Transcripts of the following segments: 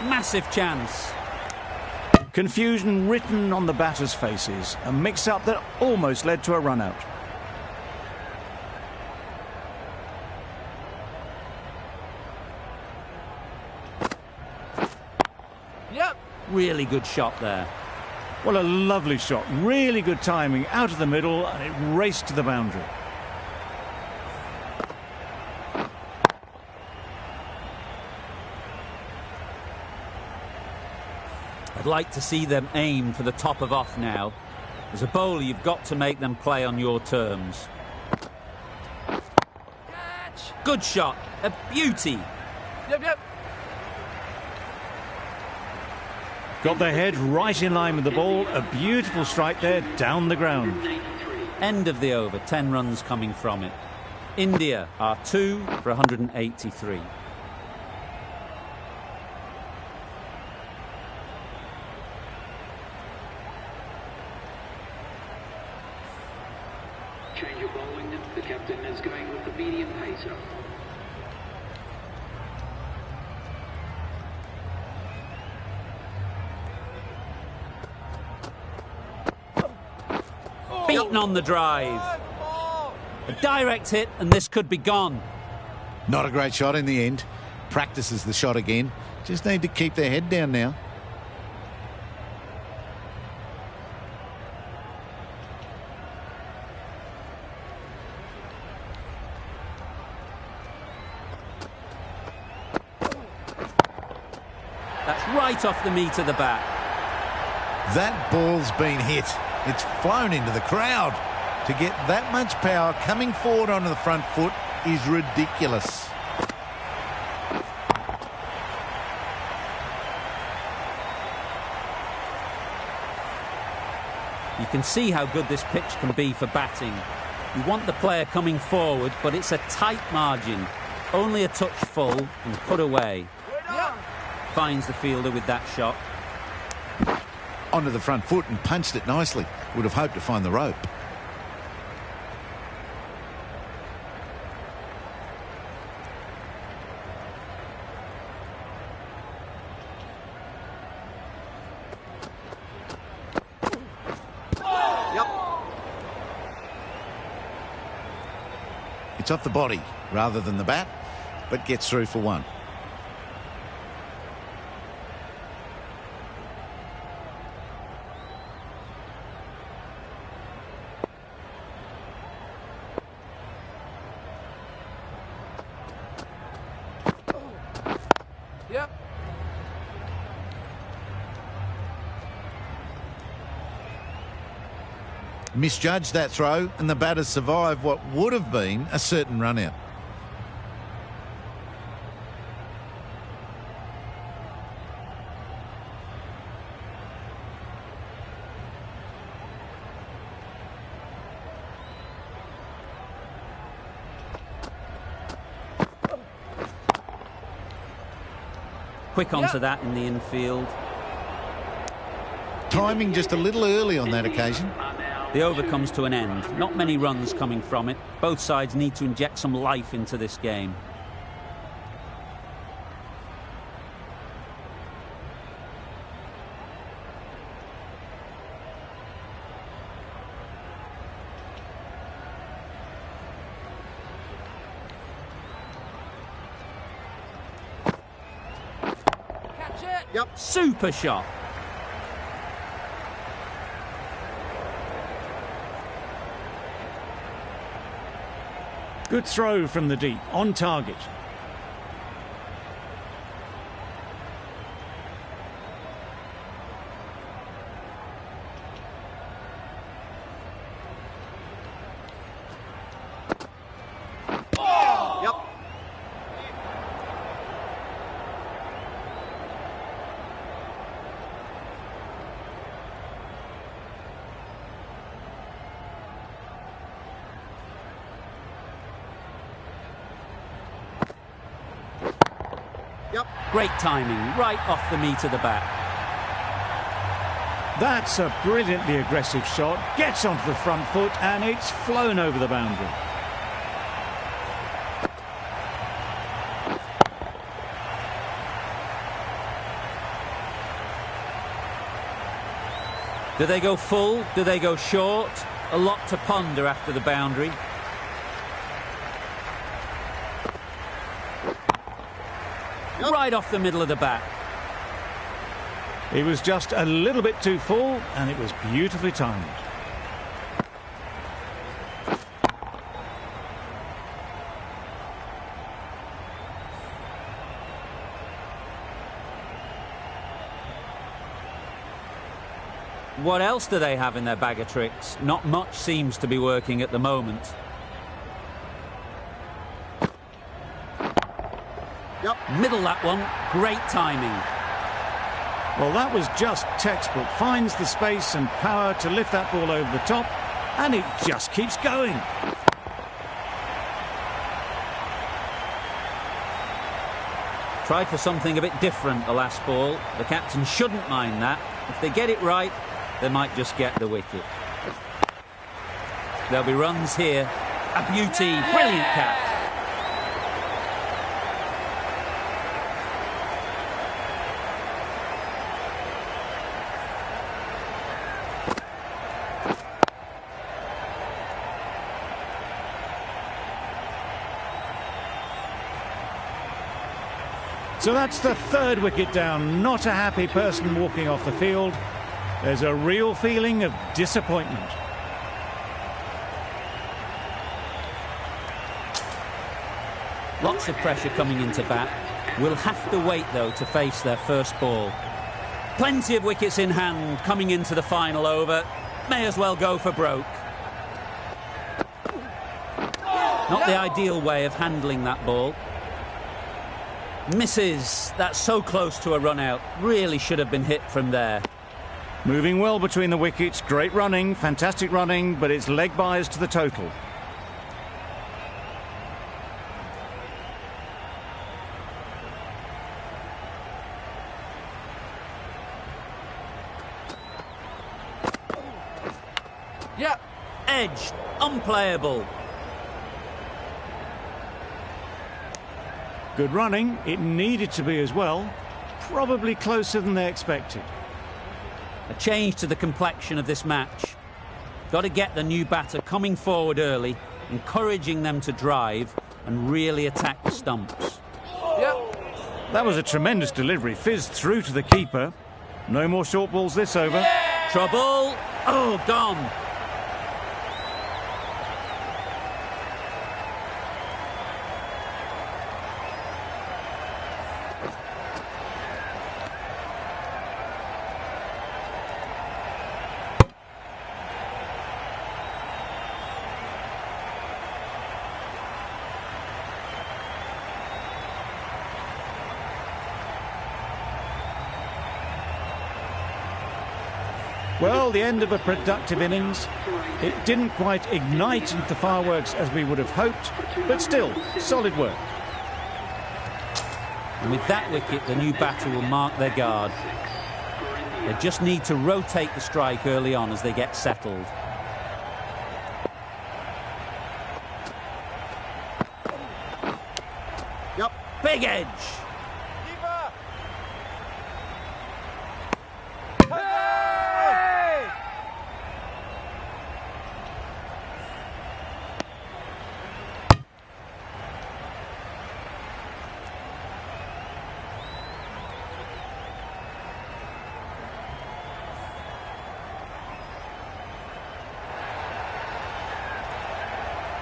Massive chance. Confusion written on the batters' faces. A mix-up that almost led to a run-out. Yep. Really good shot there. Well, a lovely shot. Really good timing. Out of the middle, and it raced to the boundary. I'd like to see them aim for the top of off now. As a bowler, you've got to make them play on your terms. Catch. Good shot. A beauty. Yep. Got their head right in line with the ball. A beautiful strike there, down the ground. End of the over, 10 runs coming from it. India are 2 for 183. Change of bowling. The captain is going with the medium pacer. Beaten on the drive. A direct hit, and this could be gone. Not a great shot in the end. Practices the shot again. Just need to keep their head down now. That's right off the meat of the bat. That ball's been hit. It's flown into the crowd. To get that much power coming forward onto the front foot is ridiculous. You can see how good this pitch can be for batting. You want the player coming forward, but it's a tight margin. Only a touch full and put away. Finds the fielder with that shot. Onto the front foot and punched it nicely. Would have hoped to find the rope. It's off the body rather than the bat, but gets through for one. Misjudged that throw, and the batters survived what would have been a certain run out. Quick onto that in the infield. Timing just a little early on that occasion. The over comes to an end. Not many runs coming from it. Both sides need to inject some life into this game. Catch it! Yep. Super shot. Good throw from the deep, on target. Great timing, right off the meat of the bat. That's a brilliantly aggressive shot. Gets onto the front foot, and it's flown over the boundary. Do they go full? Do they go short? A lot to ponder after the boundary. Right off the middle of the bat. He was just a little bit too full, and it was beautifully timed. What else do they have in their bag of tricks? Not much seems to be working at the moment. Yep. Middle that one. Great timing. Well, that was just textbook. Finds the space and power to lift that ball over the top, and it just keeps going. Tried for something a bit different the last ball. The captain shouldn't mind that. If they get it right, they might just get the wicket. There'll be runs here. A beauty. Brilliant catch. So that's the third wicket down. Not a happy person walking off the field. There's a real feeling of disappointment. Lots of pressure coming into bat. Will have to wait, though, to face their first ball. Plenty of wickets in hand coming into the final over. May as well go for broke. Not the ideal way of handling that ball. Misses. That's so close to a run out. Really should have been hit from there. Moving well between the wickets. Great running, fantastic running, but it's leg byes to the total. Yeah. Edged. Unplayable. Good running. It needed to be as well. Probably closer than they expected. A change to the complexion of this match. Got to get the new batter coming forward early, encouraging them to drive and really attack the stumps. Yep. That was a tremendous delivery. Fizzed through to the keeper. No more short balls this over. Trouble. Oh, gone. Well, the end of a productive innings. It didn't quite ignite the fireworks as we would have hoped, but still, solid work. And with that wicket, the new batter will mark their guard. They just need to rotate the strike early on as they get settled. Yep. Big edge.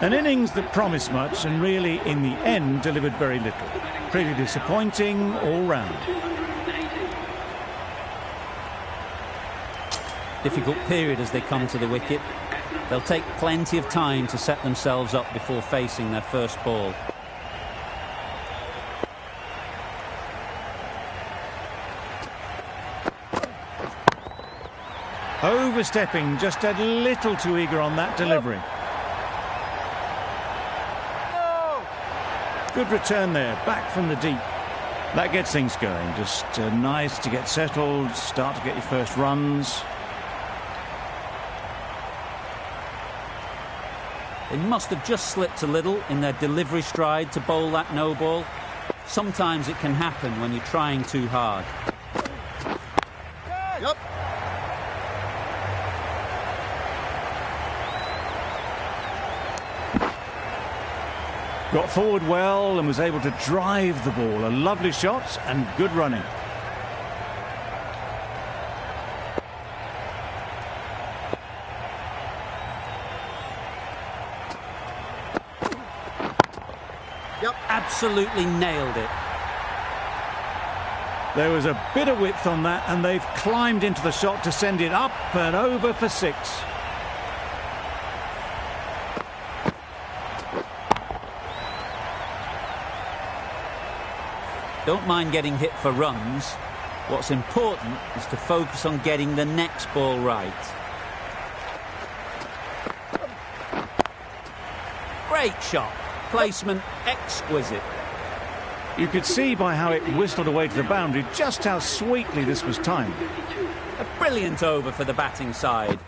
An innings that promised much and really, in the end, delivered very little. Pretty disappointing all round. Difficult period as they come to the wicket. They'll take plenty of time to set themselves up before facing their first ball. Overstepping, just a little too eager on that delivery. Good return there, back from the deep. That gets things going. Just nice to get settled, start to get your first runs. They must have just slipped a little in their delivery stride to bowl that no ball. Sometimes it can happen when you're trying too hard. Yep. Got forward well and was able to drive the ball. A lovely shot and good running. Yep. Absolutely nailed it. There was a bit of width on that, and they've climbed into the shot to send it up and over for 6. Don't mind getting hit for runs. What's important is to focus on getting the next ball right. Great shot. Placement exquisite. You could see by how it whistled away to the boundary just how sweetly this was timed. A brilliant over for the batting side.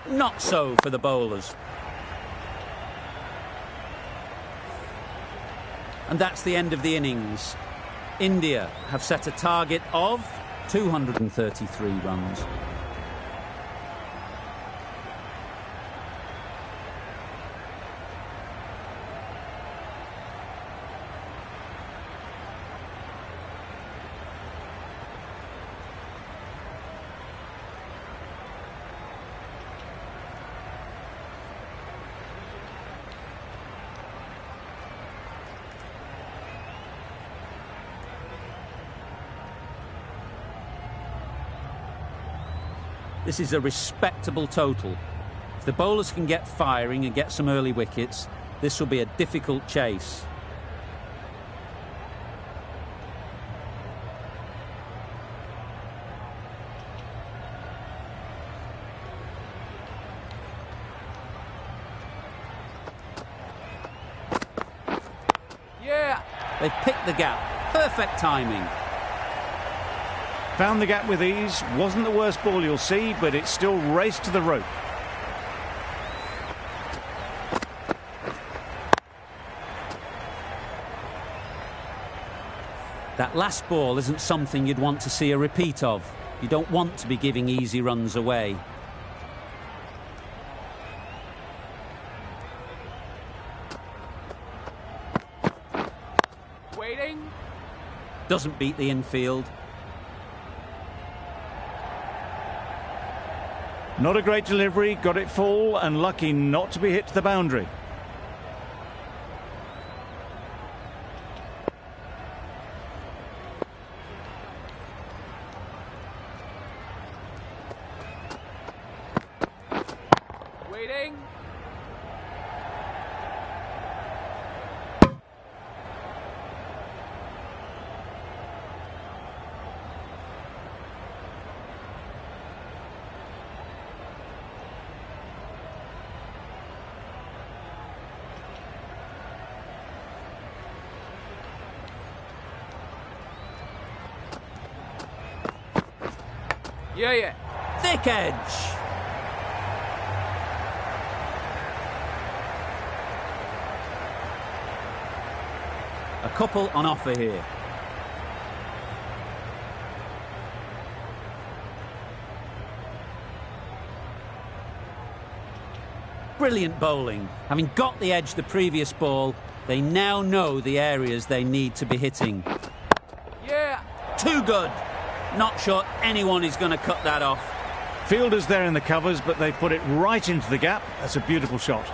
Not so for the bowlers. And that's the end of the innings. India have set a target of 233 runs. This is a respectable total. If the bowlers can get firing and get some early wickets, this will be a difficult chase. Yeah. They've picked the gap. Perfect timing. Found the gap with ease. Wasn't the worst ball you'll see, but it still raced to the rope. That last ball isn't something you'd want to see a repeat of. You don't want to be giving easy runs away. Waiting. Doesn't beat the infield. Not a great delivery, got it full and lucky not to be hit to the boundary. Waiting. Yeah. Thick edge. A couple on offer here. Brilliant bowling. Having got the edge the previous ball, they now know the areas they need to be hitting. Yeah. Too good. Not sure anyone is going to cut that off. Fielders there in the covers, but they put it right into the gap. That's a beautiful shot.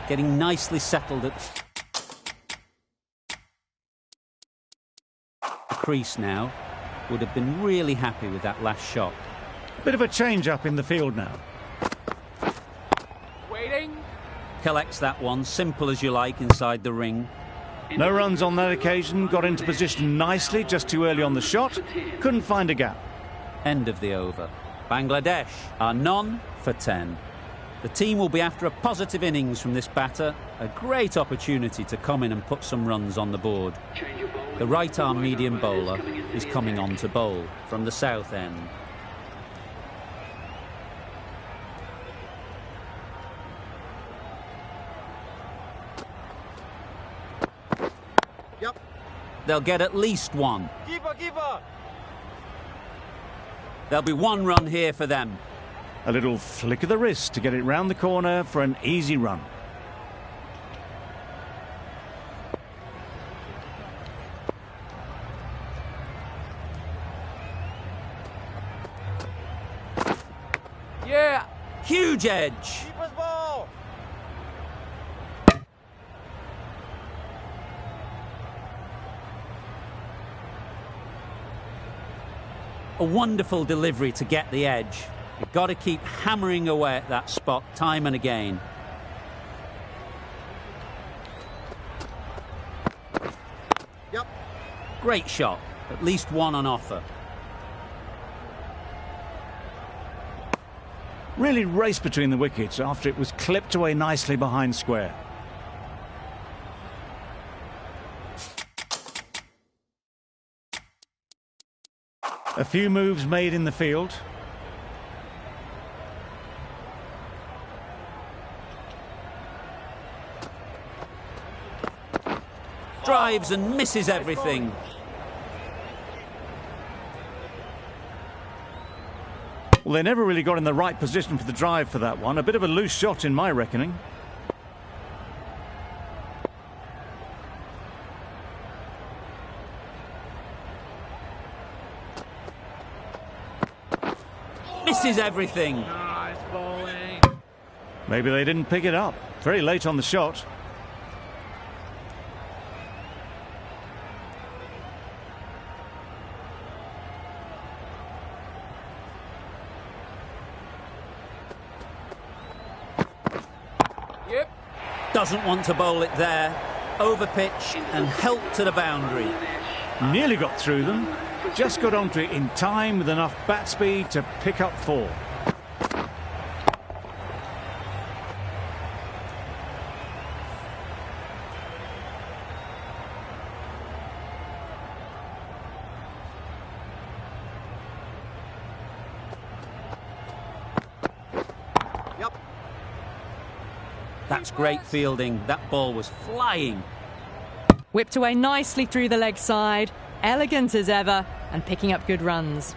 Getting nicely settled at the crease now. Would have been really happy with that last shot. Bit of a change-up in the field now. Waiting. Collects that one, simple as you like, inside the ring. No runs on that occasion, got into position nicely, just too early on the shot. Couldn't find a gap. End of the over. Bangladesh are none for 10. The team will be after a positive innings from this batter. A great opportunity to come in and put some runs on the board. The right-arm medium bowler is coming on to bowl from the south end. Yep. They'll get at least one. Keeper. There'll be one run here for them. A little flick of the wrist to get it round the corner for an easy run. Yeah. Huge edge. A wonderful delivery to get the edge. You've got to keep hammering away at that spot time and again. Yep. Great shot. At least one on offer. Really raced between the wickets after it was clipped away nicely behind square. A few moves made in the field. Drives and misses everything. Well, they never really got in the right position for the drive for that one. A bit of a loose shot in my reckoning. Misses everything. Nice bowling. Maybe they didn't pick it up. Very late on the shot. Yep. Doesn't want to bowl it there. Over pitch and help to the boundary. Nearly got through them. Just got onto it in time with enough bat speed to pick up 4. Yep. That's great fielding. That ball was flying. Whipped away nicely through the leg side. Elegant as ever and picking up good runs.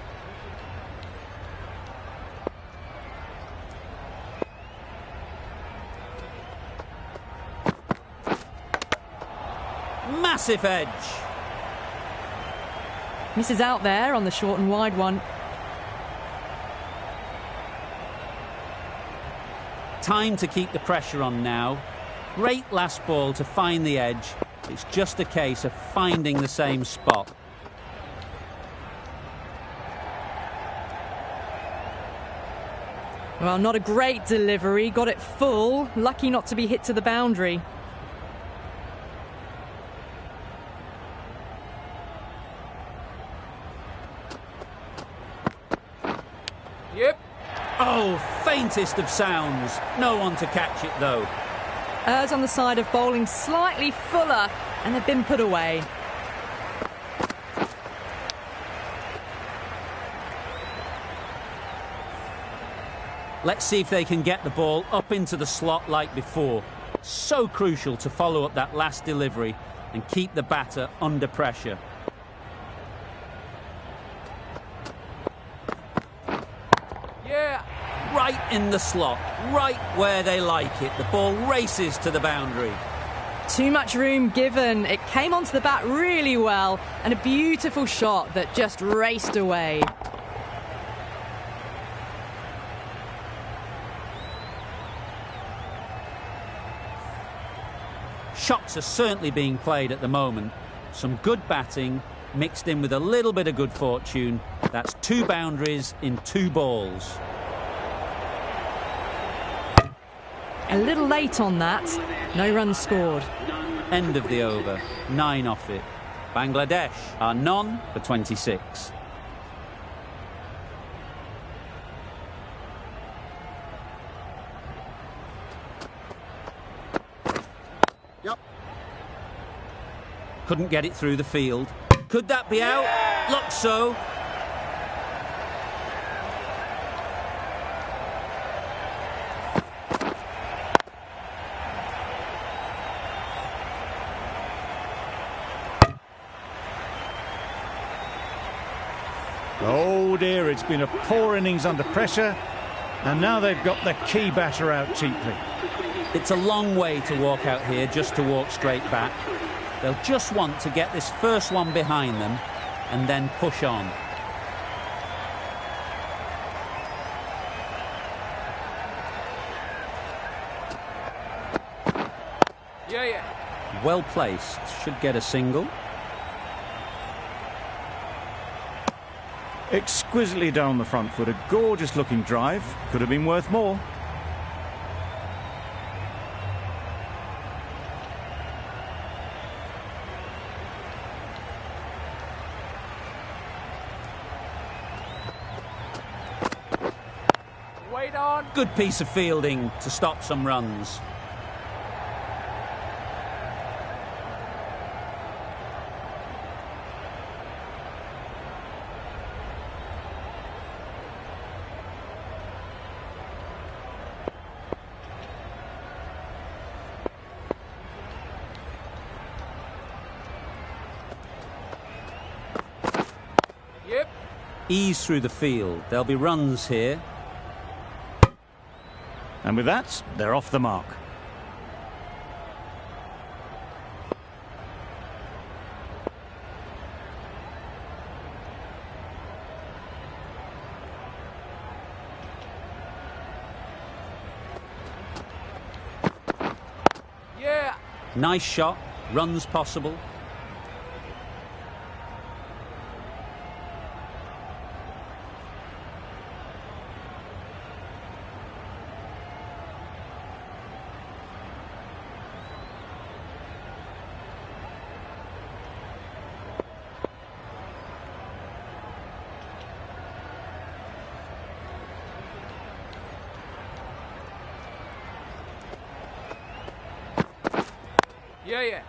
Massive edge. Misses out there on the short and wide one. Time to keep the pressure on now. Great last ball to find the edge. It's just a case of finding the same spot. Well, not a great delivery. Got it full. Lucky not to be hit to the boundary. Yep. Oh, faintest of sounds. No one to catch it though. Errs on the side of bowling slightly fuller and they've been put away. Let's see if they can get the ball up into the slot like before. So crucial to follow up that last delivery and keep the batter under pressure. Yeah. Right in the slot, right where they like it. The ball races to the boundary. Too much room given. It came onto the bat really well and a beautiful shot that just raced away. Shots are certainly being played at the moment. Some good batting mixed in with a little bit of good fortune. That's 2 boundaries in 2 balls. A little late on that. No runs scored. End of the over. 9 off it. Bangladesh are none for 26. Yep. Couldn't get it through the field. Could that be out? Looks so. Oh, Oh dear, it's been a poor innings under pressure, and now they've got the key batter out cheaply. It's a long way to walk out here just to walk straight back. They'll just want to get this first one behind them and then push on. Yeah. Well placed, should get a single. Exquisitely down the front foot, a gorgeous looking drive. Could have been worth more. Wait on. Good piece of fielding to stop some runs. Yep. Ease through the field. There'll be runs here. And with that, they're off the mark. Yeah. Nice shot. Runs possible. Yeah.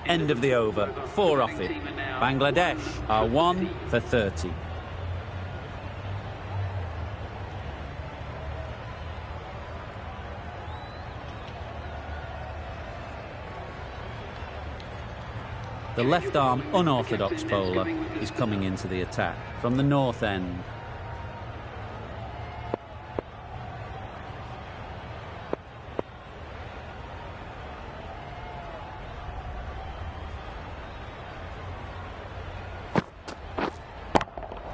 End of the over. 4 off it. Bangladesh are 1 for 30. The left-arm unorthodox bowler is coming into the attack from the north end.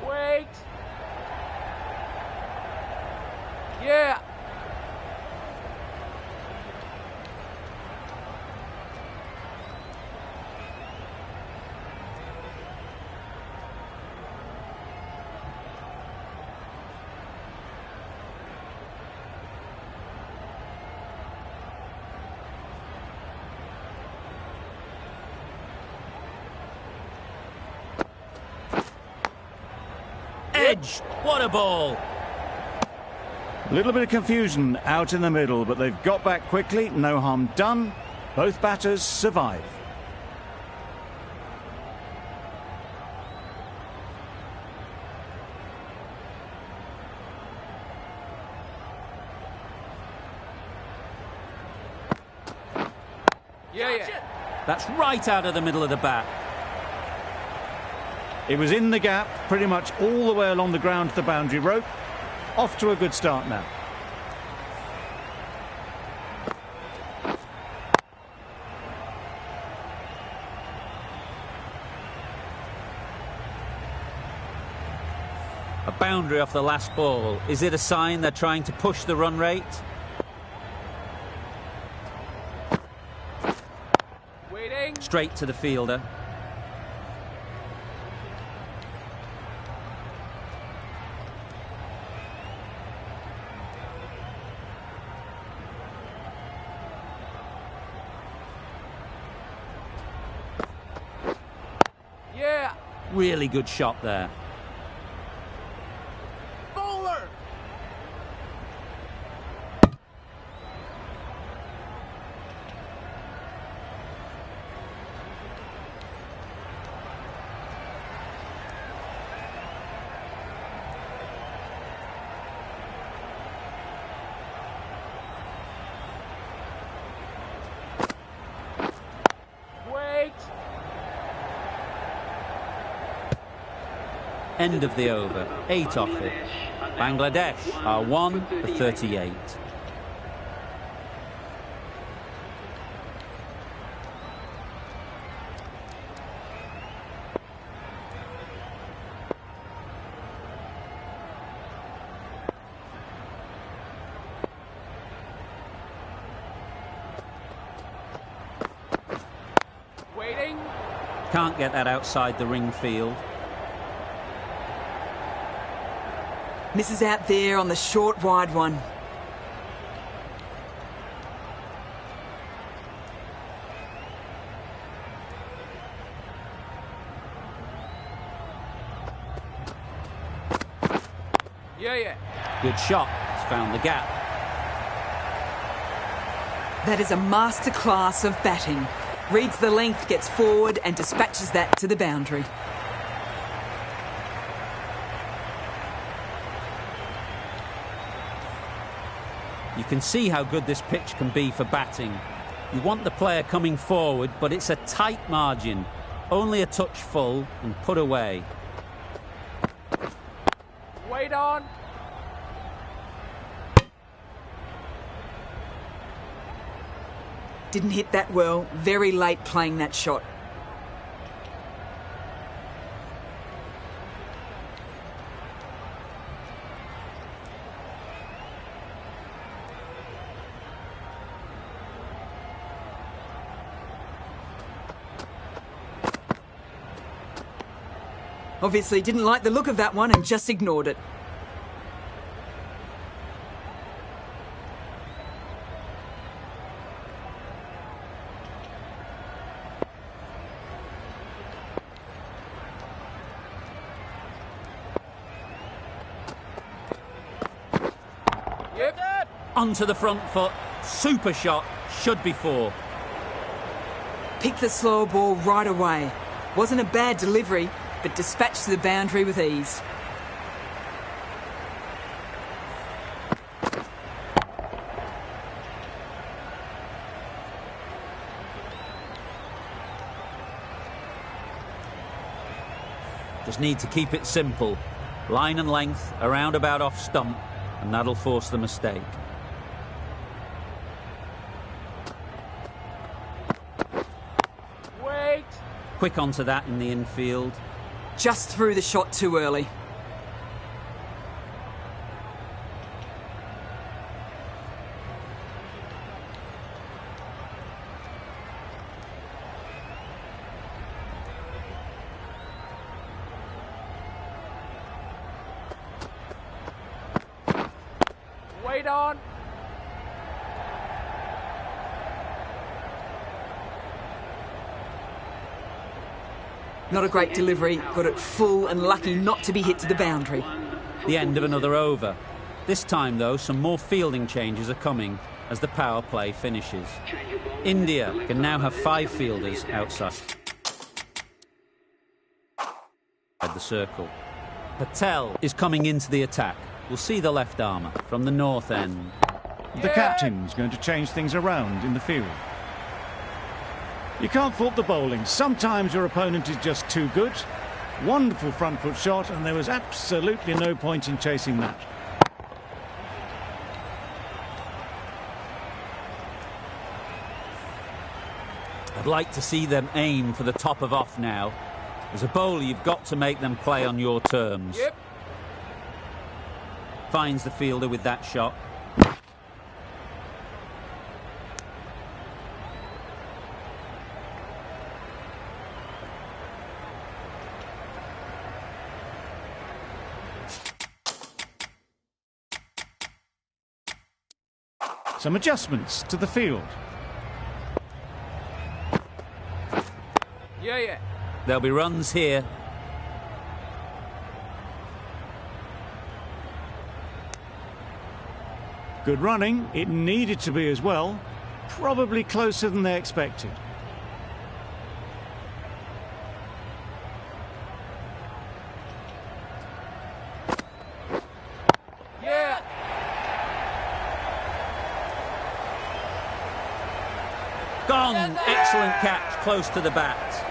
Wait. Yeah. Edge! What a ball! A little bit of confusion out in the middle, but they've got back quickly. No harm done. Both batters survive. Yeah. That's right out of the middle of the bat. It was in the gap, pretty much all the way along the ground to the boundary rope. Off to a good start now. A boundary off the last ball. Is it a sign they're trying to push the run rate? Waiting. Straight to the fielder. Yeah. Really good shot there. Bowler. End of the over. 8 off it. Bangladesh are 1 for 38. Waiting. Can't get that outside the ring field. Misses out there on the short, wide one. Yeah. Good shot. It's found the gap. That is a masterclass of batting. Reads the length, gets forward and dispatches that to the boundary. You can see how good this pitch can be for batting. You want the player coming forward, but it's a tight margin. Only a touch full and put away. Wait on. Didn't hit that well. Very late playing that shot. Obviously didn't like the look of that one and just ignored it. Yep. Onto the front foot. Super shot. Should be 4. Picked the slow ball right away. Wasn't a bad delivery, but dispatched to the boundary with ease. Just need to keep it simple. Line and length, around about off stump, and that'll force the mistake. Wait. Quick onto that in the infield. Just threw the shot too early. Wait on. Not a great delivery, got it full and lucky not to be hit to the boundary. The end of another over. This time, though, some more fielding changes are coming as the power play finishes. India can now have 5 fielders outside the circle. Patel is coming into the attack. We'll see the left armour from the north end. The captain's going to change things around in the field. You can't fault the bowling. Sometimes your opponent is just too good. Wonderful front foot shot, and there was absolutely no point in chasing that. I'd like to see them aim for the top of off now. As a bowler, you've got to make them play on your terms. Yep. Finds the fielder with that shot. Some adjustments to the field. Yeah. There'll be runs here. Good running. It needed to be as well. Probably closer than they expected. Yeah. Gone. Excellent catch, close to the bat.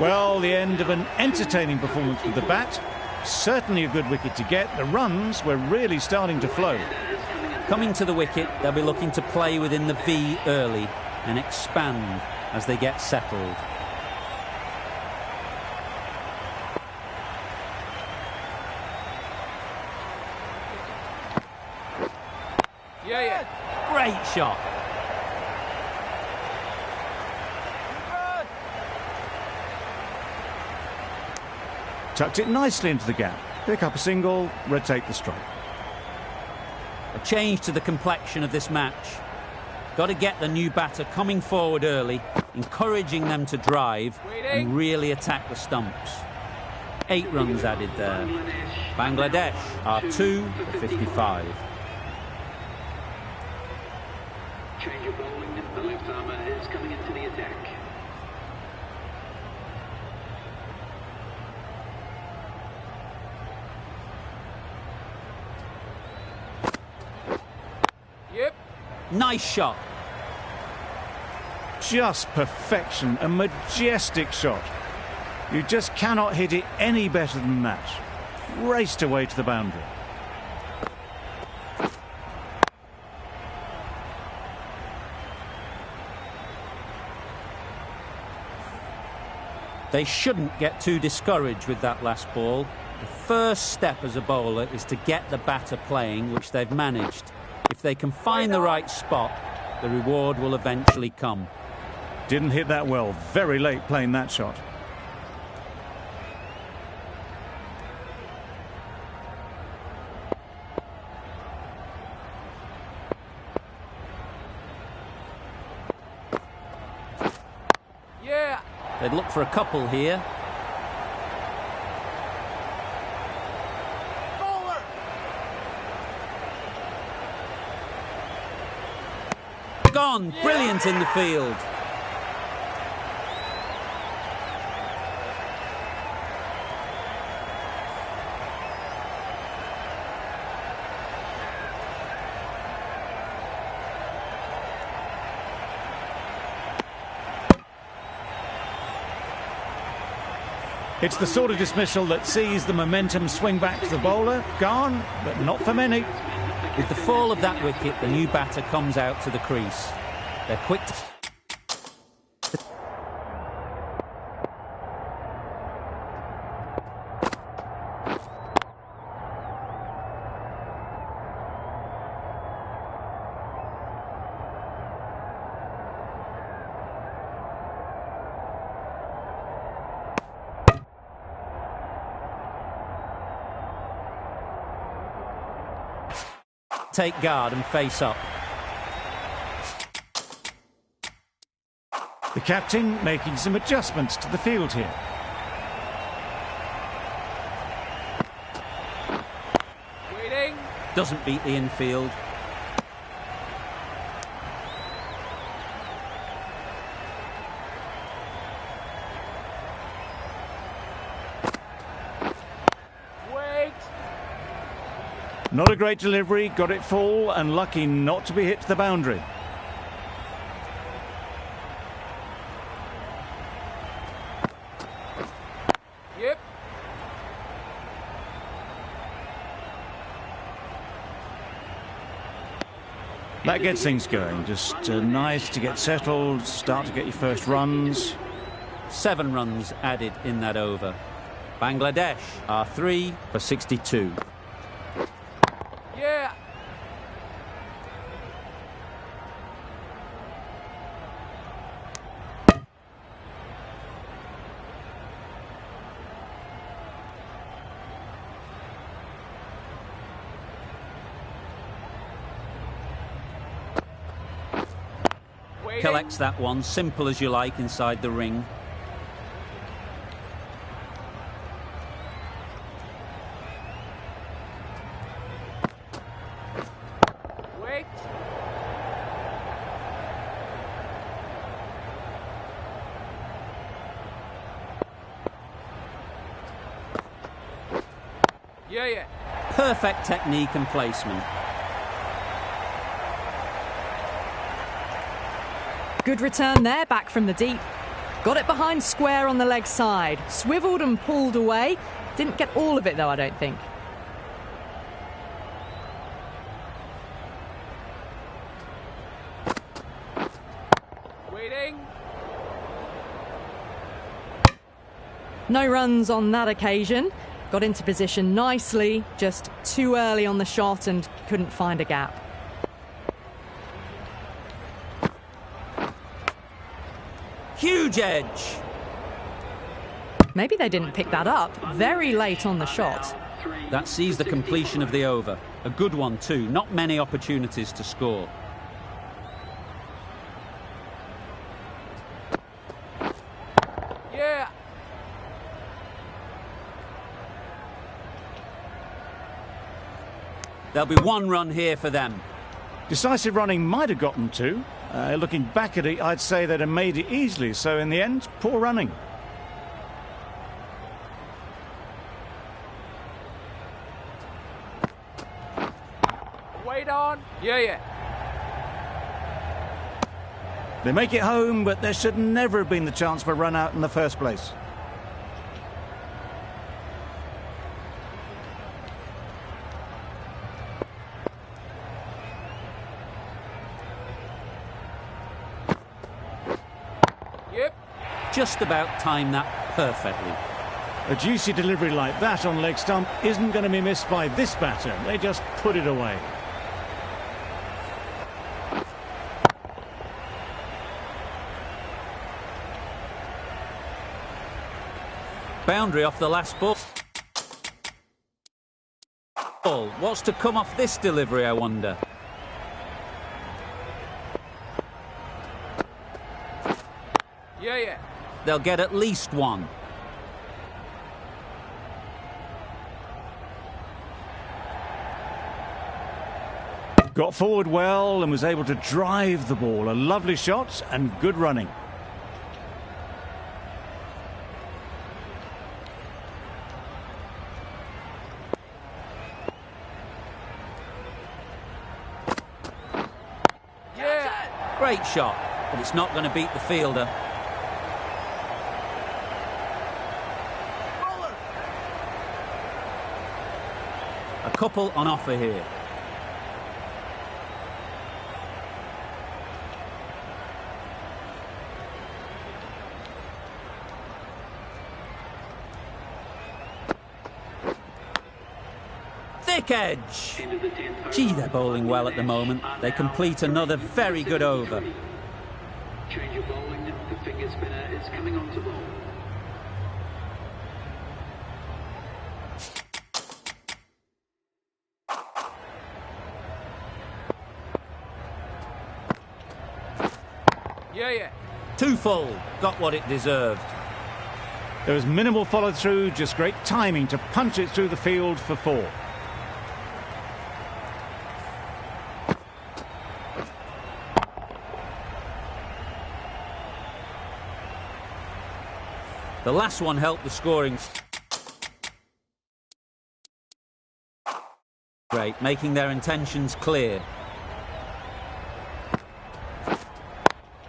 Well, the end of an entertaining performance with the bat. Certainly a good wicket to get. The runs were really starting to flow. Coming to the wicket, they'll be looking to play within the V early and expand as they get settled. Yeah. Great shot. Tucked it nicely into the gap. Pick up a single, rotate the strike. A change to the complexion of this match. Got to get the new batter coming forward early, encouraging them to drive and really attack the stumps. 8 runs added there. Bangladesh are 2 for 55. Change of bowling. The left armour is coming into the attack. Yep. Nice shot. Just perfection, a majestic shot. You just cannot hit it any better than that. Raced away to the boundary. They shouldn't get too discouraged with that last ball. The first step as a bowler is to get the batter playing, which they've managed. If they can find the right spot, the reward will eventually come. Didn't hit that well. Very late playing that shot. Yeah. They'd look for a couple here. Gone. Brilliant in the field. It's the sort of dismissal that sees the momentum swing back to the bowler. Gone, but not for many. With the fall of that wicket, the new batter comes out to the crease. They're quick to... take guard and face up. The captain making some adjustments to the field here. Waiting. Doesn't beat the infield. Wait. Not a great delivery, got it full and lucky not to be hit to the boundary. Yep. That gets things going. Just nice to get settled, start to get your first runs. 7 runs added in that over. Bangladesh are 3 for 62. Yeah. Waiting. Collects that one, simple as you like, inside the ring. Wait. Yeah. Perfect technique and placement. Good return there, back from the deep. Got it behind square on the leg side. Swiveled and pulled away. Didn't get all of it though, I don't think. Waiting. No runs on that occasion. Got into position nicely, just too early on the shot and couldn't find a gap. Huge edge. Maybe they didn't pick that up very late on the shot. That sees the completion of the over. A good one too. Not many opportunities to score. Yeah. There'll be one run here for them. Decisive running might have gotten two. Looking back at it, I'd say they'd have made it easily. So in the end, poor running. Wait on. Yeah. They make it home, but there should never have been the chance for a run out in the first place. Yep. Just about timed that perfectly. A juicy delivery like that on leg stump isn't going to be missed by this batter. They just put it away. Boundary off the last ball. What's to come off this delivery, I wonder? Yeah. They'll get at least one. Got forward well and was able to drive the ball. A lovely shot and good running. Yeah. Great shot, but it's not going to beat the fielder. A couple on offer here. Thick edge. Gee, they're bowling well at the moment. They complete another very good over. Change of bowling. The finger spinner is coming on to bowl. Yeah. Too full. Got what it deserved. There was minimal follow-through, just great timing to punch it through the field for four. The last one helped the scoring. Great, making their intentions clear.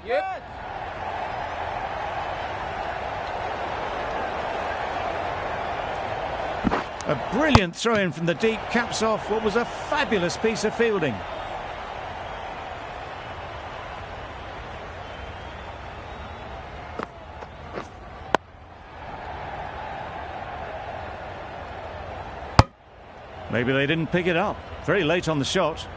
Yep. A brilliant throw-in from the deep caps off what was a fabulous piece of fielding. Maybe they didn't pick it up. Very late on the shot.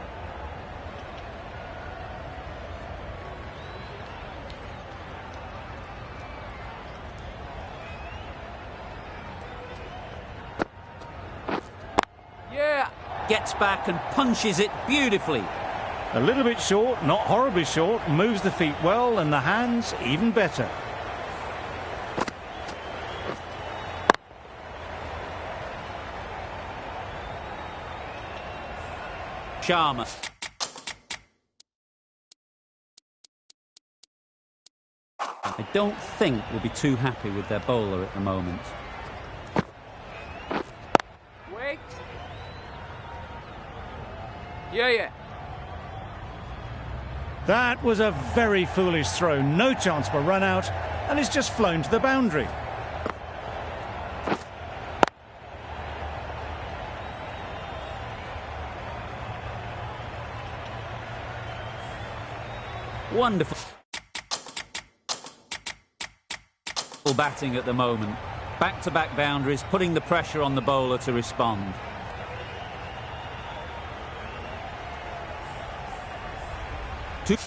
Yeah. Gets back and punches it beautifully. A little bit short, not horribly short. Moves the feet well and the hands even better. Charmer. I don't think we'll be too happy with their bowler at the moment. Wait. Yeah. That was a very foolish throw. No chance for run out, and it's just flown to the boundary. Wonderful batting at the moment. Back-to-back boundaries, putting the pressure on the bowler to respond. Two.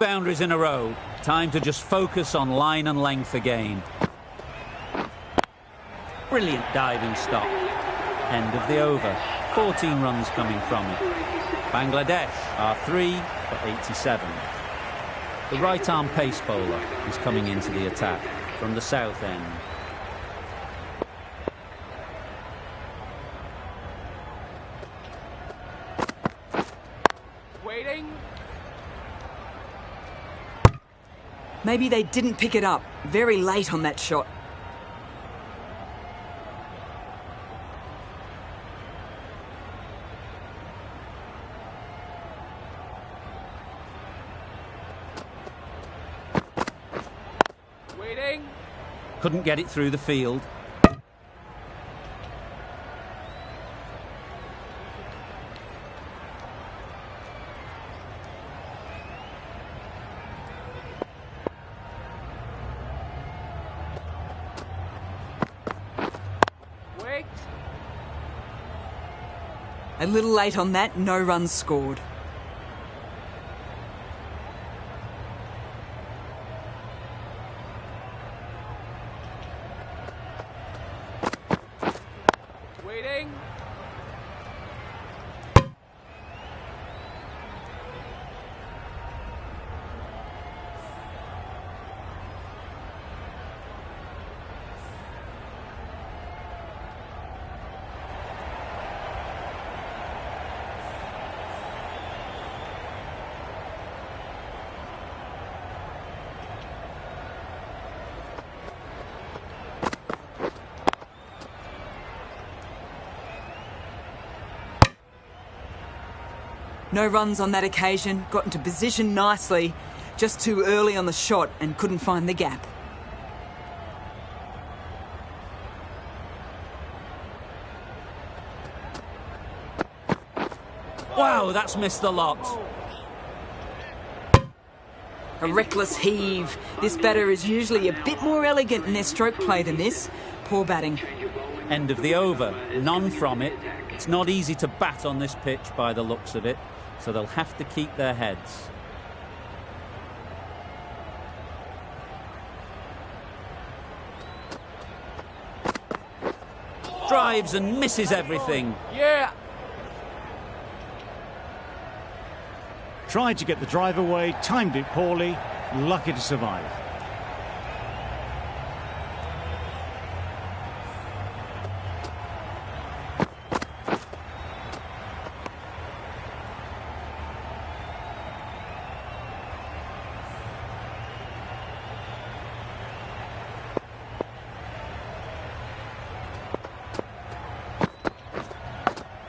Boundaries in a row. Time to just focus on line and length again. Brilliant diving stop. End of the over. 14 runs coming from it. Bangladesh are 3 for 87. The right-arm pace bowler is coming into the attack from the south end. Waiting. Maybe they didn't pick it up. Very late on that shot. Waiting. Couldn't get it through the field. Wait. A little late on that, no runs scored. Waiting. No runs on that occasion, got into position nicely, just too early on the shot and couldn't find the gap. Wow, that's missed the lot. A reckless heave. This batter is usually a bit more elegant in their stroke play than this. Poor batting. End of the over. None from it. It's not easy to bat on this pitch by the looks of it, so they'll have to keep their heads. Drives and misses everything. Yeah. Tried to get the drive away, timed it poorly, lucky to survive.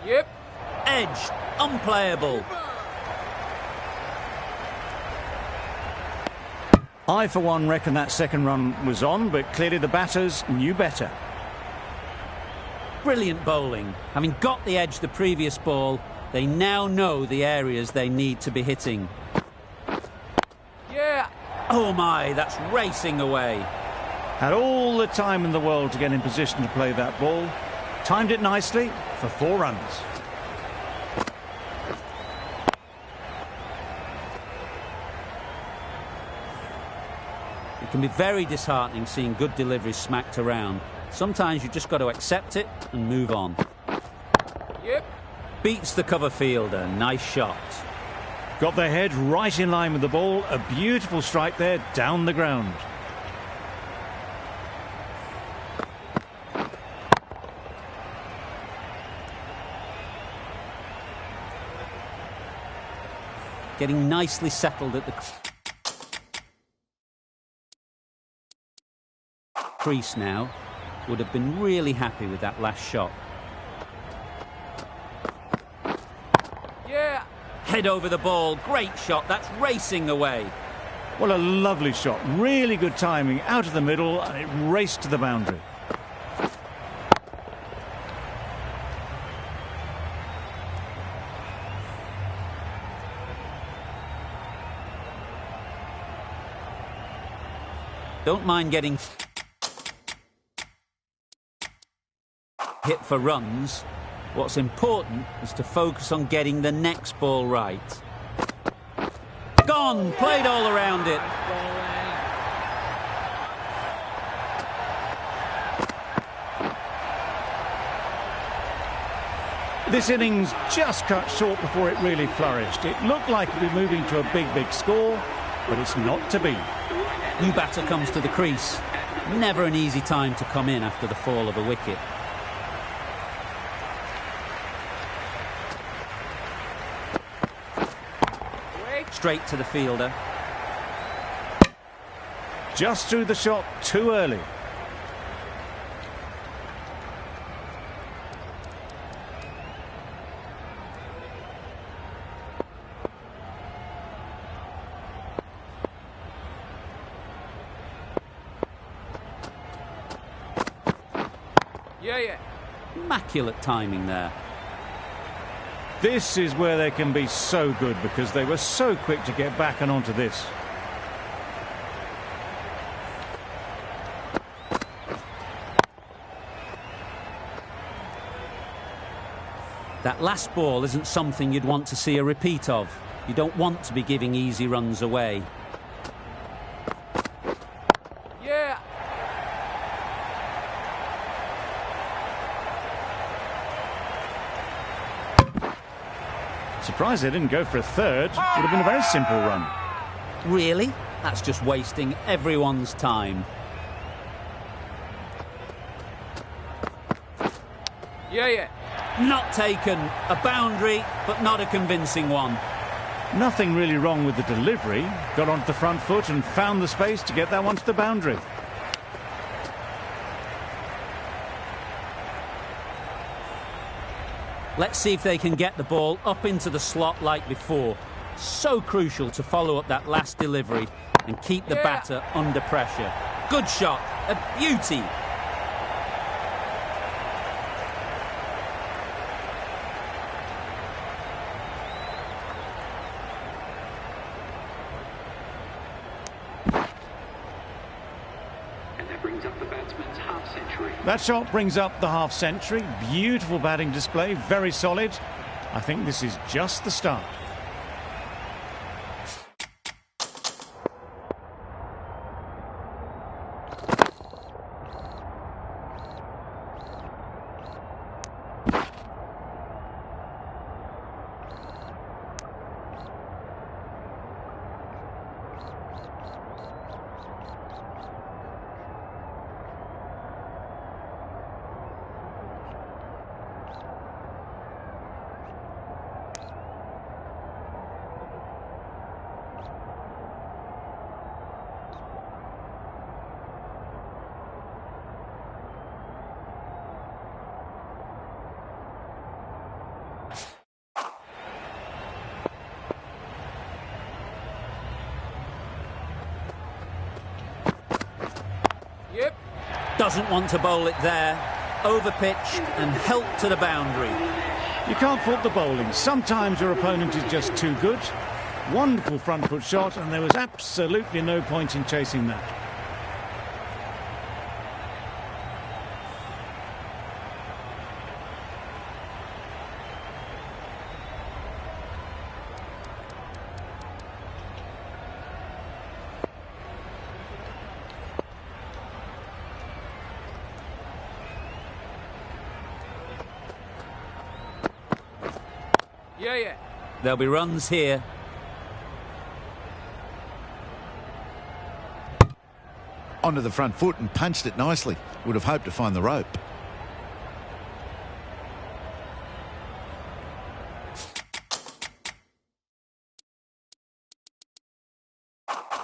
Yep. Edged. Unplayable. I, for one, reckon that second run was on, but clearly the batters knew better. Brilliant bowling. Having got the edge the previous ball, they now know the areas they need to be hitting. Yeah. Oh my, that's racing away. Had all the time in the world to get in position to play that ball. Timed it nicely for 4 runs. It can be very disheartening seeing good deliveries smacked around. Sometimes you just got to accept it and move on. Yep. Beats the cover fielder. Nice shot. Got their head right in line with the ball. A beautiful strike there down the ground. getting nicely settled at the crease now. Would have been really happy with that last shot. Yeah. Head over the ball, great shot, that's racing away. Well, a lovely shot, really good timing, out of the middle, and it raced to the boundary. Don't mind getting hit for runs. What's important is to focus on getting the next ball right. Gone! Played all around it. This innings just cut short before it really flourished. It looked like it would be moving to a big score, but it's not to be. New batter comes to the crease. Never an easy time to come in after the fall of a wicket. Straight to the fielder. Just threw the shot too early. Yeah. Immaculate timing there. This is where they can be so good because they were so quick to get back and onto this. That last ball isn't something you'd want to see a repeat of. You don't want to be giving easy runs away. Yeah. Surprised they didn't go for a third. Would have been a very simple run. Really? That's just wasting everyone's time. Yeah. Not taken. A boundary, but not a convincing one. Nothing really wrong with the delivery. Got onto the front foot and found the space to get that one to the boundary. Let's see if they can get the ball up into the slot like before. So crucial to follow up that last delivery and keep the batter under pressure. Good shot. A beauty. And that brings up the batsman's half century. That shot brings up the half century. Beautiful batting display, very solid. I think this is just the start. Yep. Doesn't want to bowl it there. Overpitched and helped to the boundary. You can't fault the bowling. Sometimes your opponent is just too good. Wonderful front foot shot, and there was absolutely no point in chasing that. Yeah. There'll be runs here. Onto the front foot and punched it nicely. Would have hoped to find the rope.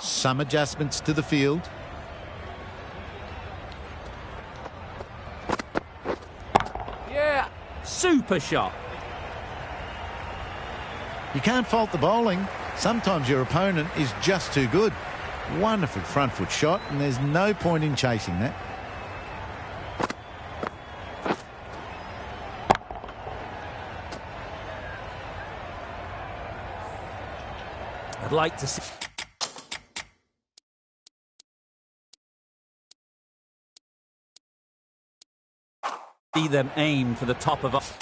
Some adjustments to the field. Yeah. Super shot. You can't fault the bowling. Sometimes your opponent is just too good. Wonderful front foot shot, and there's no point in chasing that. I'd like to see them aim for the top of off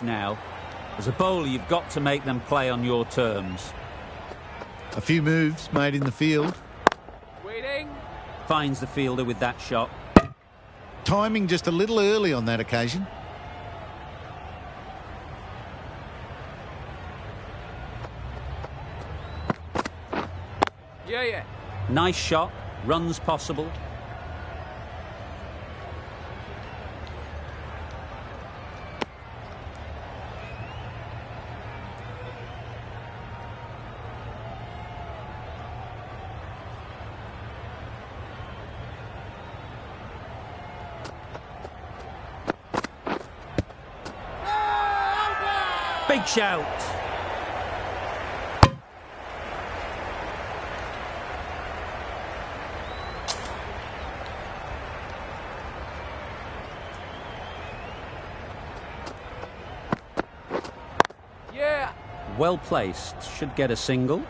now. As a bowler, you've got to make them play on your terms. A few moves made in the field. Waiting. Finds the fielder with that shot. Timing just a little early on that occasion. Yeah. Nice shot. Runs possible. Big shout. Yeah. Well placed. Should get a single.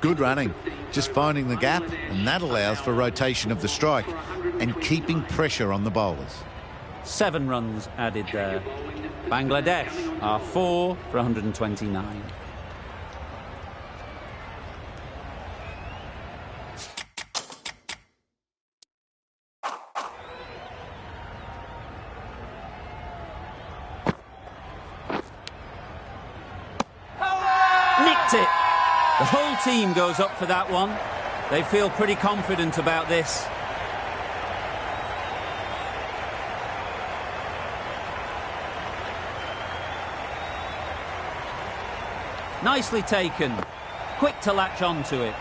Good running. Just finding the gap, and that allows for rotation of the strike and keeping pressure on the bowlers. 7 runs added there. Bangladesh are 4 for 129. Nicked it. The whole team goes up for that one. They feel pretty confident about this. Nicely taken. Quick to latch onto it.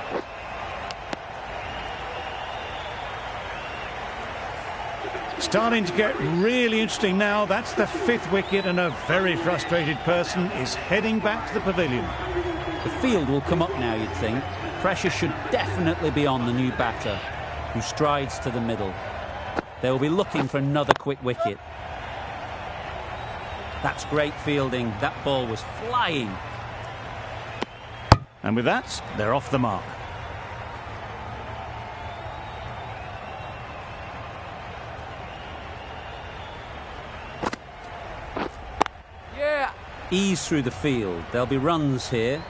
Starting to get really interesting now. That's the 5th wicket, and a very frustrated person is heading back to the pavilion. The field will come up now, you'd think. Pressure should definitely be on the new batter, who strides to the middle. They will be looking for another quick wicket. That's great fielding. That ball was flying. And with that, they're off the mark. Yeah. Ease through the field. There'll be runs here.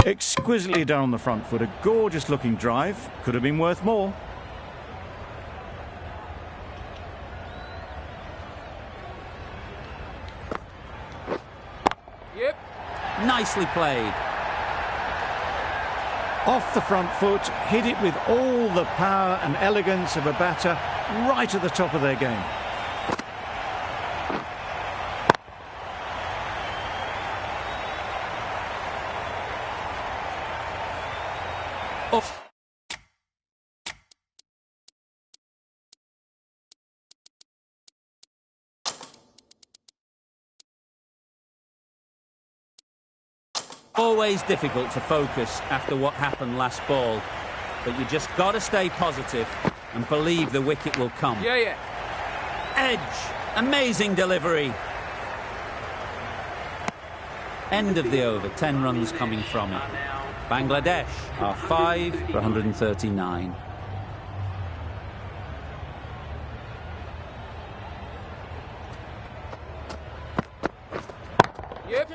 Exquisitely done on the front foot. A gorgeous looking drive. Could have been worth more. Yep. Nicely played. Off the front foot, hit it with all the power and elegance of a batter right at the top of their game. Off. Always difficult to focus after what happened last ball, but you just got to stay positive and believe the wicket will come. Yeah. Edge. Amazing delivery. End of the over. 10 runs coming from it. Bangladesh are 5 for 139. Yep.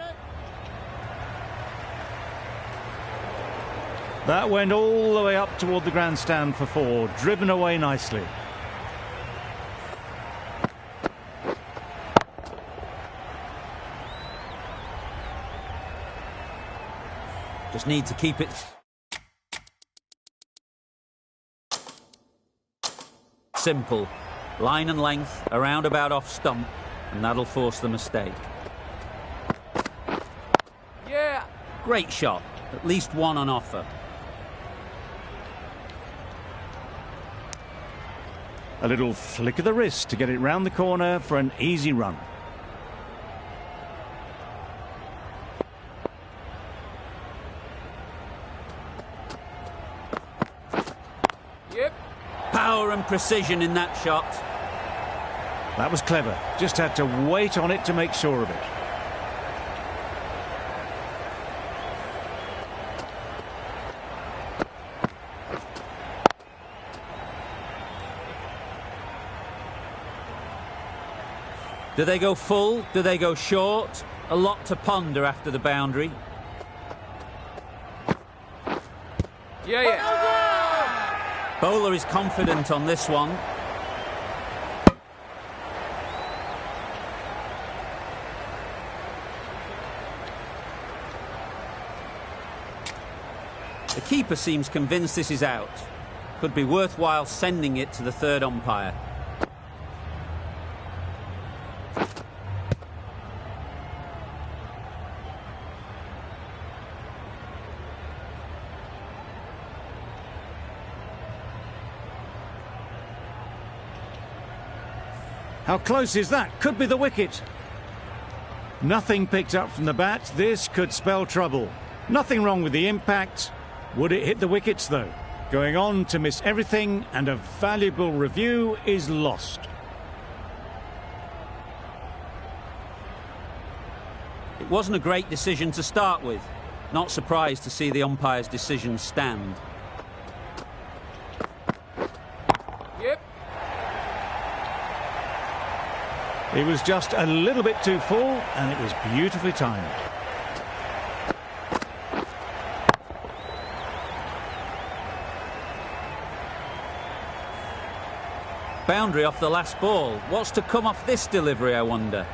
That went all the way up toward the grandstand for 4, driven away nicely. Just need to keep it simple. Line and length, around about off stump, and that'll force the mistake. Yeah. Great shot. At least one on offer. A little flick of the wrist to get it round the corner for an easy run. Yep. Power and precision in that shot. That was clever. Just had to wait on it to make sure of it. Do they go full? Do they go short? A lot to ponder after the boundary. Yeah, yeah. Bowler is confident on this one. The keeper seems convinced this is out. Could be worthwhile sending it to the third umpire. How close is that? Could be the wicket. Nothing picked up from the bat. This could spell trouble. Nothing wrong with the impact. Would it hit the wickets, though? Going on to miss everything, and a valuable review is lost. It wasn't a great decision to start with. Not surprised to see the umpire's decision stand. Yep. It was just a little bit too full, and it was beautifully timed. Boundary off the last ball. What's to come off this delivery, I wonder?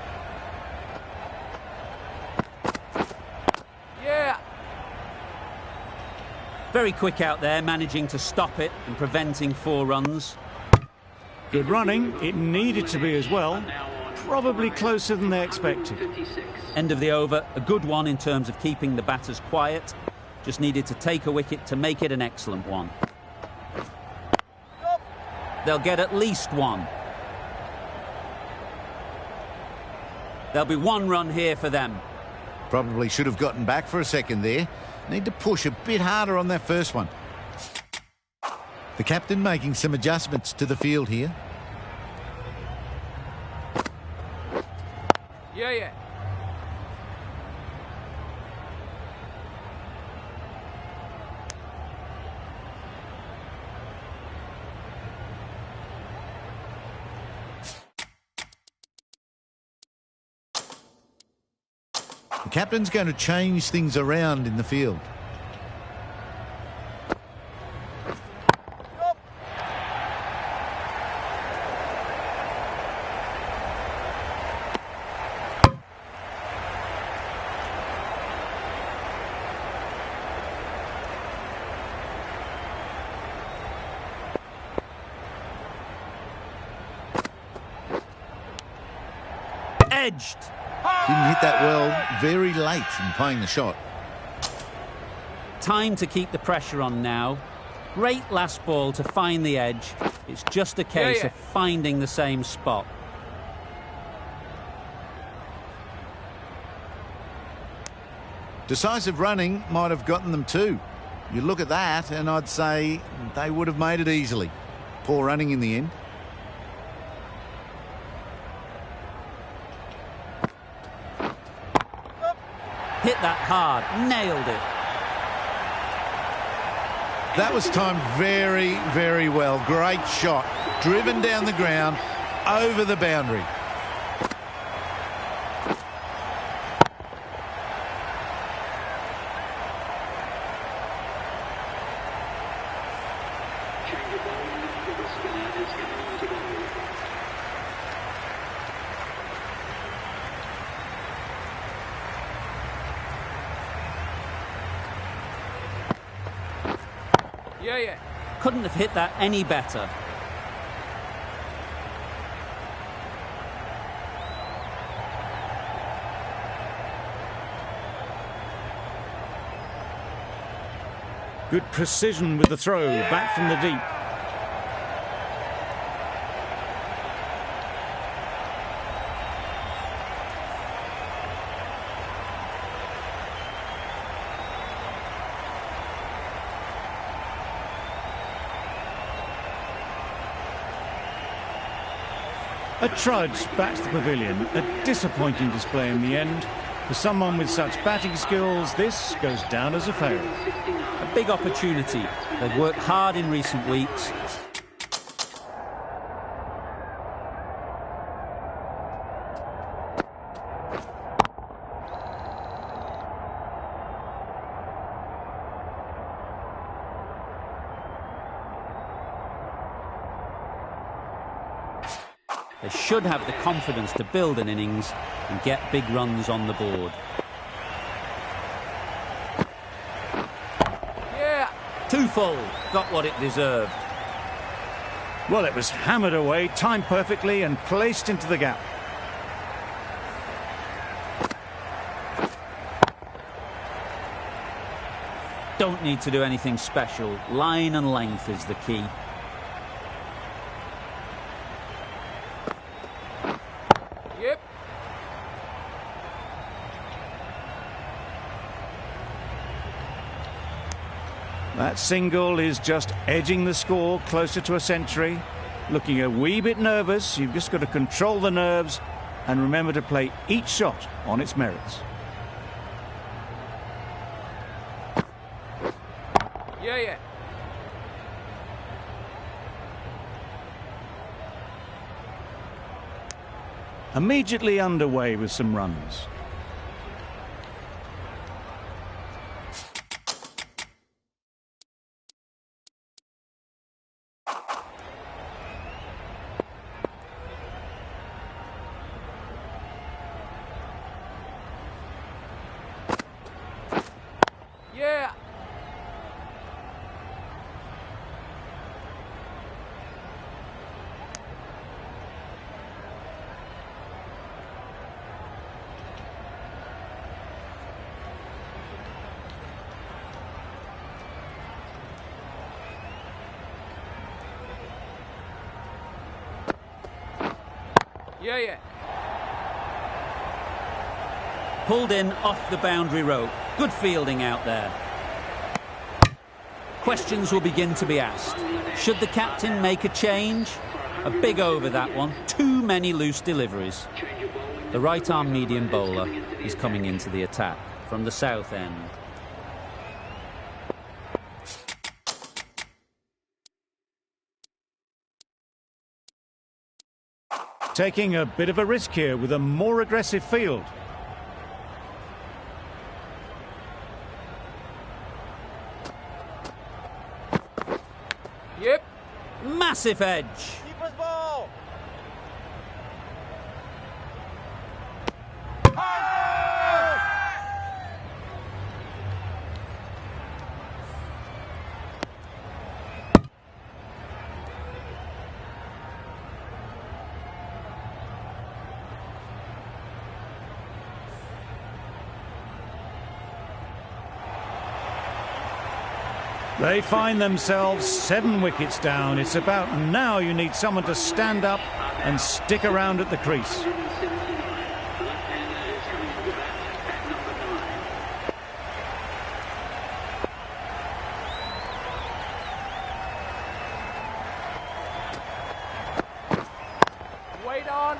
Yeah. Very quick out there, managing to stop it and preventing 4 runs. Good running. It needed to be as well. Probably closer than they expected. End of the over. A good one in terms of keeping the batters quiet. Just needed to take a wicket to make it an excellent one. They'll get at least 1. There'll be 1 run here for them. Probably should have gotten back for a second there. Need to push a bit harder on that first one. The captain making some adjustments to the field here. Yeah, yeah. The captain's going to change things around in the field. Edged. Didn't hit that well, very late in playing the shot. Time to keep the pressure on now. Great last ball to find the edge. It's just a case of finding the same spot. Decisive running might have gotten them too. You look at that and I'd say they would have made it easily. Poor running in the end. Hit that hard, nailed it. That was timed very, very well. Great shot. Driven down the ground, over the boundary. Yeah, yeah. Couldn't have hit that any better. Good precision with the throw, back from the deep. A trudge back to the pavilion. A disappointing display in the end. For someone with such batting skills, this goes down as a fail. A big opportunity. They've worked hard in recent weeks. They should have the confidence to build an innings and get big runs on the board. Yeah. Too full. Got what it deserved. Well, it was hammered away, timed perfectly and placed into the gap. Don't need to do anything special. Line and length is the key. Yep. That single is just edging the score closer to a century. Looking a wee bit nervous, you've just got to control the nerves and remember to play each shot on its merits. Yeah, yeah. Immediately underway with some runs. Yeah. Yeah, yeah. Pulled in off the boundary rope. Good fielding out there. Questions will begin to be asked. Should the captain make a change? A big over that one. Too many loose deliveries. The right-arm medium bowler is coming into the attack from the south end. Taking a bit of a risk here with a more aggressive field. Yep. Massive edge. Keeper's ball. They find themselves 7 wickets down. It's about now you need someone to stand up and stick around at the crease. Wait on.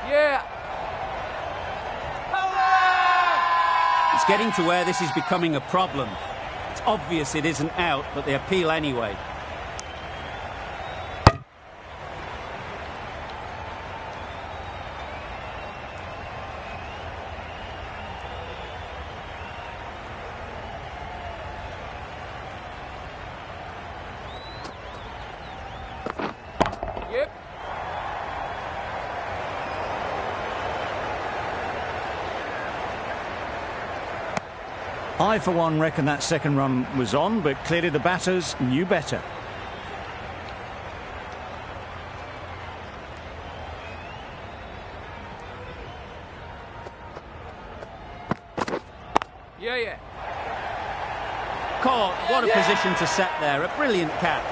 Yeah. It's getting to where this is becoming a problem. It's obvious it isn't out, but they appeal anyway. Yep. I, for one, reckon that second run was on, but clearly the batters knew better. Yeah. Caught. What a position to set there. A brilliant catch.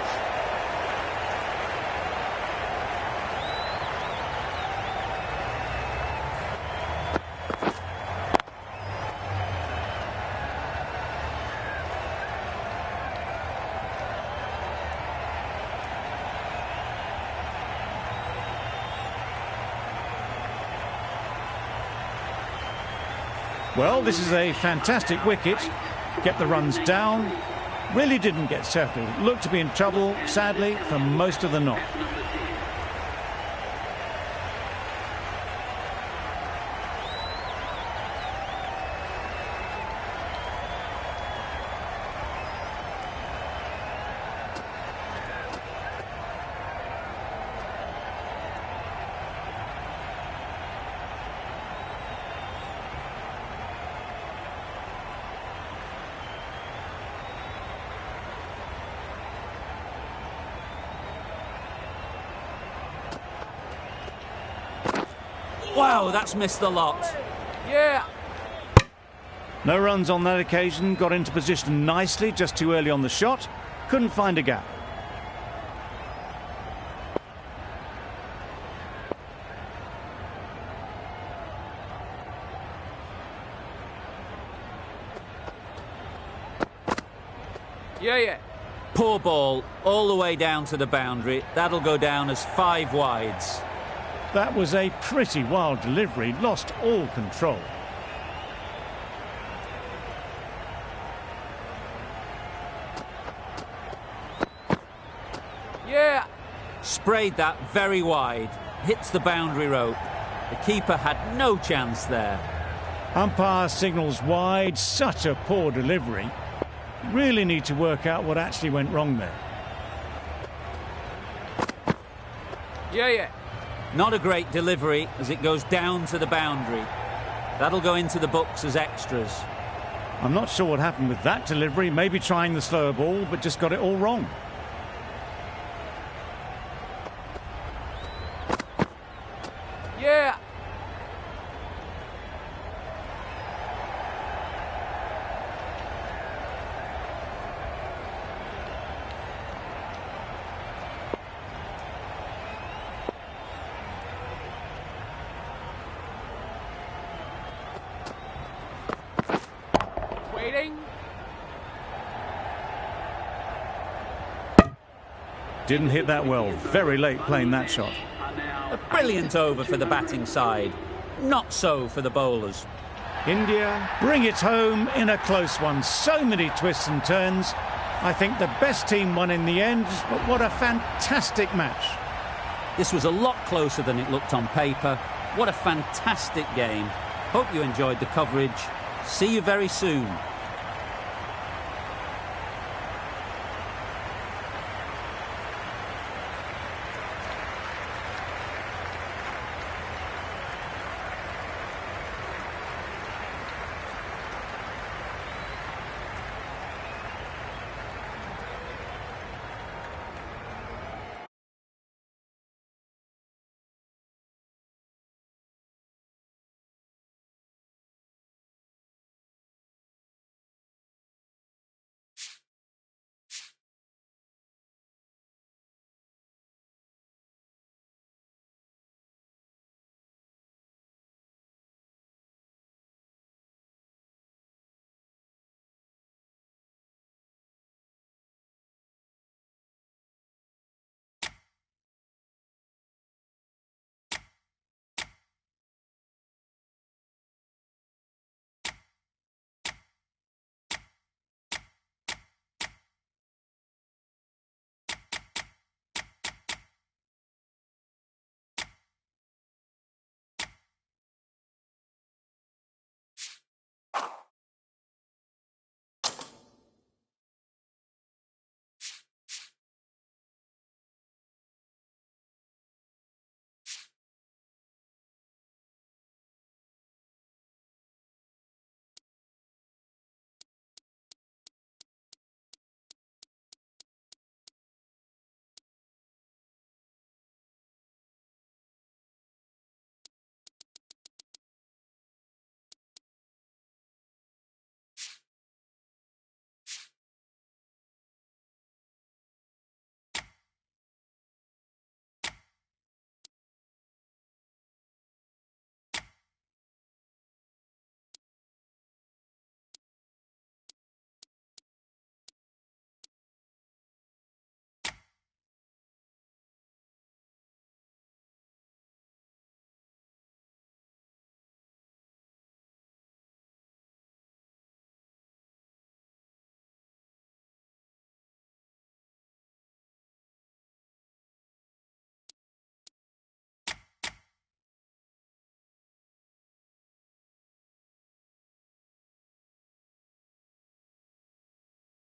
Well, this is a fantastic wicket. Kept the runs down. Really didn't get settled. Looked to be in trouble, sadly, for most of the knock. Wow, that's missed the lot. Yeah. No runs on that occasion. Got into position nicely, just too early on the shot. Couldn't find a gap. Yeah. Poor ball, all the way down to the boundary. That'll go down as 5 wides. That was a pretty wild delivery. Lost all control. Yeah. Sprayed that very wide. Hits the boundary rope. The keeper had no chance there. Umpire signals wide. Such a poor delivery. Really need to work out what actually went wrong there. Yeah. Not a great delivery as it goes down to the boundary. That'll go into the books as extras. I'm not sure what happened with that delivery. Maybe trying the slower ball, but just got it all wrong. Yeah. Waiting. Didn't hit that well. Very late playing that shot. A brilliant over for the batting side. Not so for the bowlers. India bring it home in a close one. So many twists and turns. I think the best team won in the end, but what a fantastic match. This was a lot closer than it looked on paper. What a fantastic game. Hope you enjoyed the coverage. See you very soon.